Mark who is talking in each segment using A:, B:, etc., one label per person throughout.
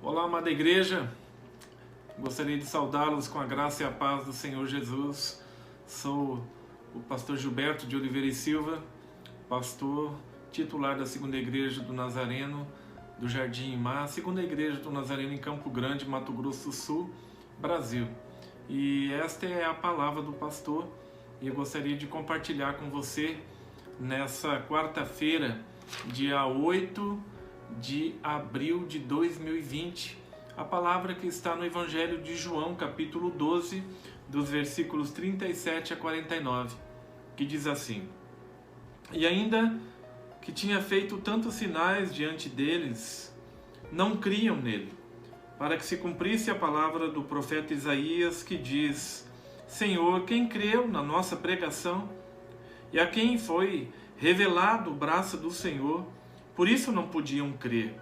A: Olá, amada igreja, gostaria de saudá-los com a graça e a paz do Senhor Jesus. Sou o pastor Gilberto de Oliveira e Silva, pastor titular da Segunda Igreja do Nazareno do Jardim Mar, Segunda Igreja do Nazareno em Campo Grande, Mato Grosso do Sul, Brasil. E esta é a palavra do pastor e eu gostaria de compartilhar com você nessa quarta-feira, dia 8 de abril de 2020, a palavra que está no Evangelho de João, capítulo 12, dos versículos 37 a 49, que diz assim: E ainda que tinha feito tantos sinais diante deles, não criam nele, para que se cumprisse a palavra do profeta Isaías, que diz: Senhor, quem creu na nossa pregação? E a quem foi revelado o braço do Senhor? Por isso não podiam crer.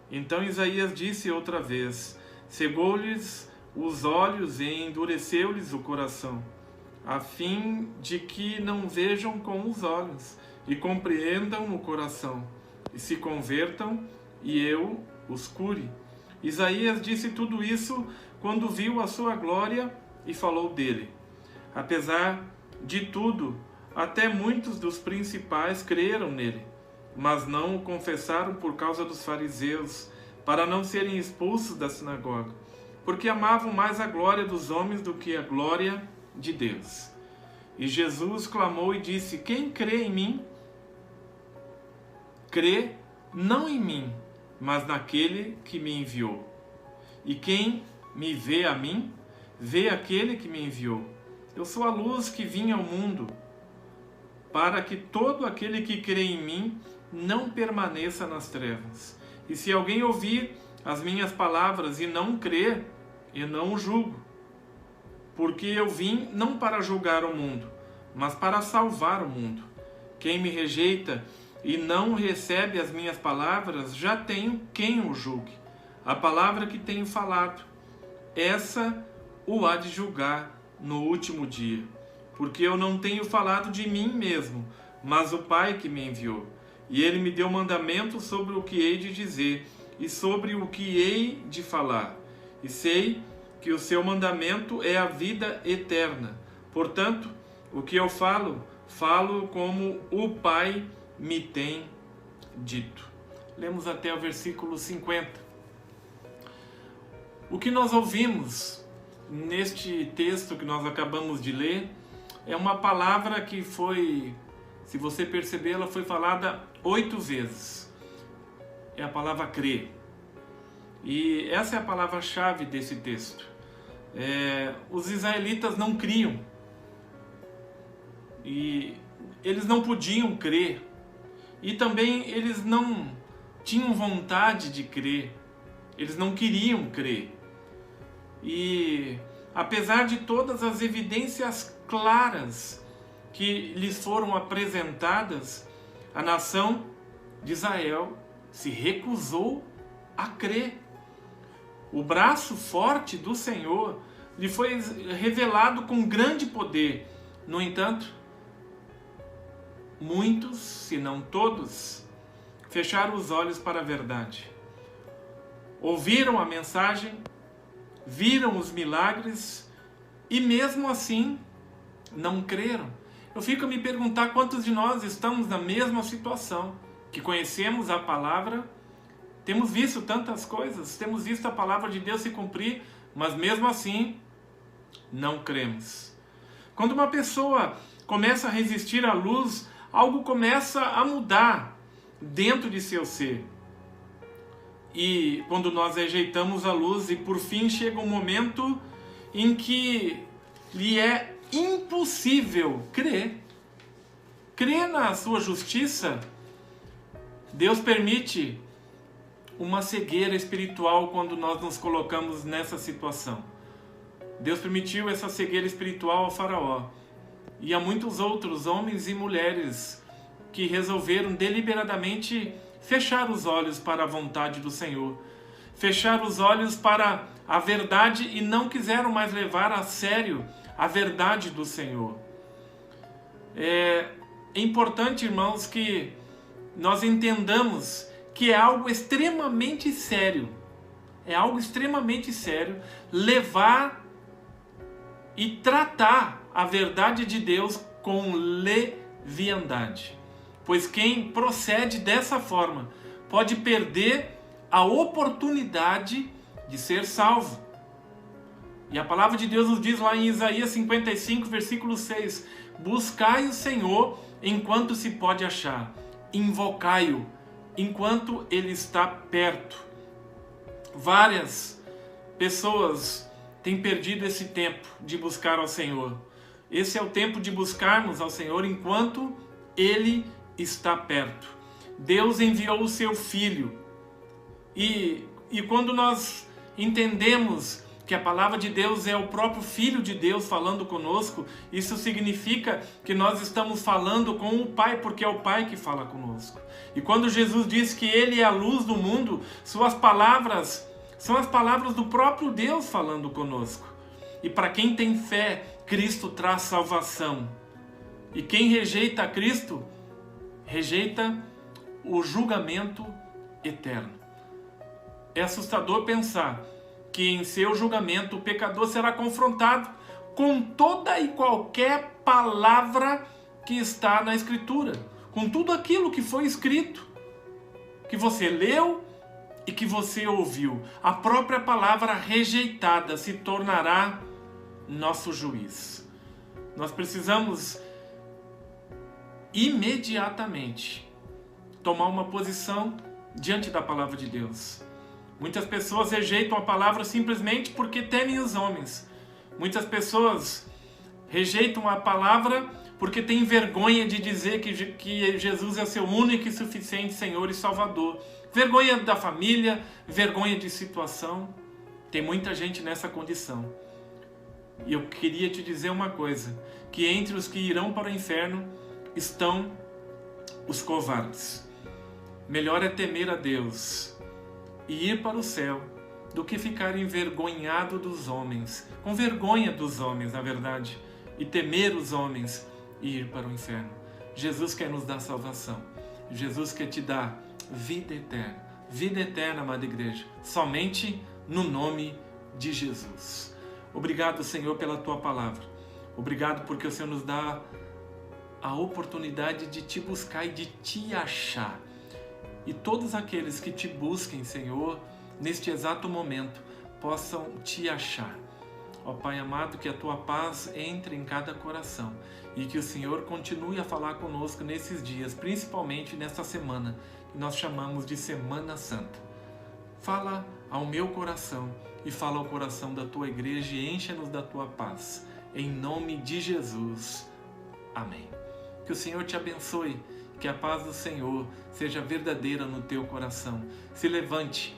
A: Então Isaías disse outra vez: cegou-lhes os olhos e endureceu-lhes o coração, a fim de que não vejam com os olhos e compreendam no coração, e se convertam, e eu os cure. Isaías disse tudo isso quando viu a sua glória e falou dele. Apesar de tudo, até muitos dos principais creram nele, mas não o confessaram por causa dos fariseus, para não serem expulsos da sinagoga, porque amavam mais a glória dos homens do que a glória de Deus. E Jesus clamou e disse: Quem crê em mim, crê não em mim, mas naquele que me enviou. E quem me vê a mim, vê aquele que me enviou. Eu sou a luz que vim ao mundo, para que todo aquele que crê em mim não permaneça nas trevas. E se alguém ouvir as minhas palavras e não crer, eu não o julgo, porque eu vim não para julgar o mundo, mas para salvar o mundo. Quem me rejeita e não recebe as minhas palavras, já tenho quem o julgue. A palavra que tenho falado, essa o há de julgar no último dia. Porque eu não tenho falado de mim mesmo, mas o Pai que me enviou. E ele me deu mandamento sobre o que hei de dizer e sobre o que hei de falar. E sei que o seu mandamento é a vida eterna. Portanto, o que eu falo, falo como o Pai me tem dito. Lemos até o versículo 50. O que nós ouvimos neste texto que nós acabamos de ler é uma palavra que foi, se você perceber, ela foi falada 8 vezes. É a palavra crer. E essa é a palavra-chave desse texto. Os israelitas não criam. E eles não podiam crer. E também eles não tinham vontade de crer. Eles não queriam crer. E apesar de todas as evidências claras que lhes foram apresentadas, a nação de Israel se recusou a crer. O braço forte do Senhor lhe foi revelado com grande poder. No entanto, muitos, se não todos, fecharam os olhos para a verdade. Ouviram a mensagem, viram os milagres e mesmo assim não creram. Eu fico a me perguntar quantos de nós estamos na mesma situação, que conhecemos a palavra, temos visto tantas coisas, temos visto a palavra de Deus se cumprir, mas mesmo assim não cremos. Quando uma pessoa começa a resistir à luz, algo começa a mudar dentro de seu ser. E quando nós rejeitamos a luz e por fim chega um momento em que lhe é impossível crer. Crer na sua justiça. Deus permite uma cegueira espiritual quando nós nos colocamos nessa situação. Deus permitiu essa cegueira espiritual ao Faraó e a muitos outros homens e mulheres que resolveram deliberadamente fechar os olhos para a vontade do Senhor, fechar os olhos para a verdade e não quiseram mais levar a sério a verdade do Senhor. É importante, irmãos, que nós entendamos que é algo extremamente sério. É algo extremamente sério levar e tratar a verdade de Deus com leviandade. Pois quem procede dessa forma pode perder a oportunidade de ser salvo. E a palavra de Deus nos diz lá em Isaías 55, versículo 6: buscai o Senhor enquanto se pode achar, invocai-o enquanto ele está perto. Várias pessoas têm perdido esse tempo de buscar ao Senhor. Esse é o tempo de buscarmos ao Senhor enquanto ele está perto. Deus enviou o seu Filho. E quando nós entendemos que a palavra de Deus é o próprio Filho de Deus falando conosco, isso significa que nós estamos falando com o Pai, porque é o Pai que fala conosco. E quando Jesus diz que Ele é a luz do mundo, suas palavras são as palavras do próprio Deus falando conosco. E para quem tem fé, Cristo traz salvação. E quem rejeita Cristo, rejeita o julgamento eterno. É assustador pensar que em seu julgamento o pecador será confrontado com toda e qualquer palavra que está na Escritura, com tudo aquilo que foi escrito, que você leu e que você ouviu. A própria palavra rejeitada se tornará nosso juiz. Nós precisamos imediatamente tomar uma posição diante da palavra de Deus. Muitas pessoas rejeitam a palavra simplesmente porque temem os homens. Muitas pessoas rejeitam a palavra porque têm vergonha de dizer que Jesus é seu único e suficiente Senhor e Salvador. Vergonha da família, vergonha de situação. Tem muita gente nessa condição. E eu queria te dizer uma coisa, que entre os que irão para o inferno estão os covardes. Melhor é temer a Deus e ir para o céu do que ficar envergonhado dos homens, com vergonha dos homens, na verdade, e temer os homens e ir para o inferno. Jesus quer nos dar salvação. Jesus quer te dar vida eterna, amada igreja, somente no nome de Jesus. Obrigado, Senhor, pela tua palavra. Obrigado porque o Senhor nos dá a oportunidade de te buscar e de te achar. E todos aqueles que te busquem, Senhor, neste exato momento, possam te achar. Ó Pai amado, que a tua paz entre em cada coração e que o Senhor continue a falar conosco nesses dias, principalmente nesta semana que nós chamamos de Semana Santa. Fala ao meu coração e fala ao coração da tua igreja e encha-nos da tua paz. Em nome de Jesus. Amém. Que o Senhor te abençoe. Que a paz do Senhor seja verdadeira no teu coração. Se levante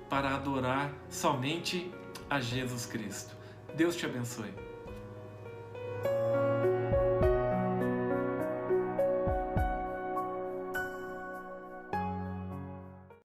A: para adorar somente a Jesus Cristo. Deus te abençoe.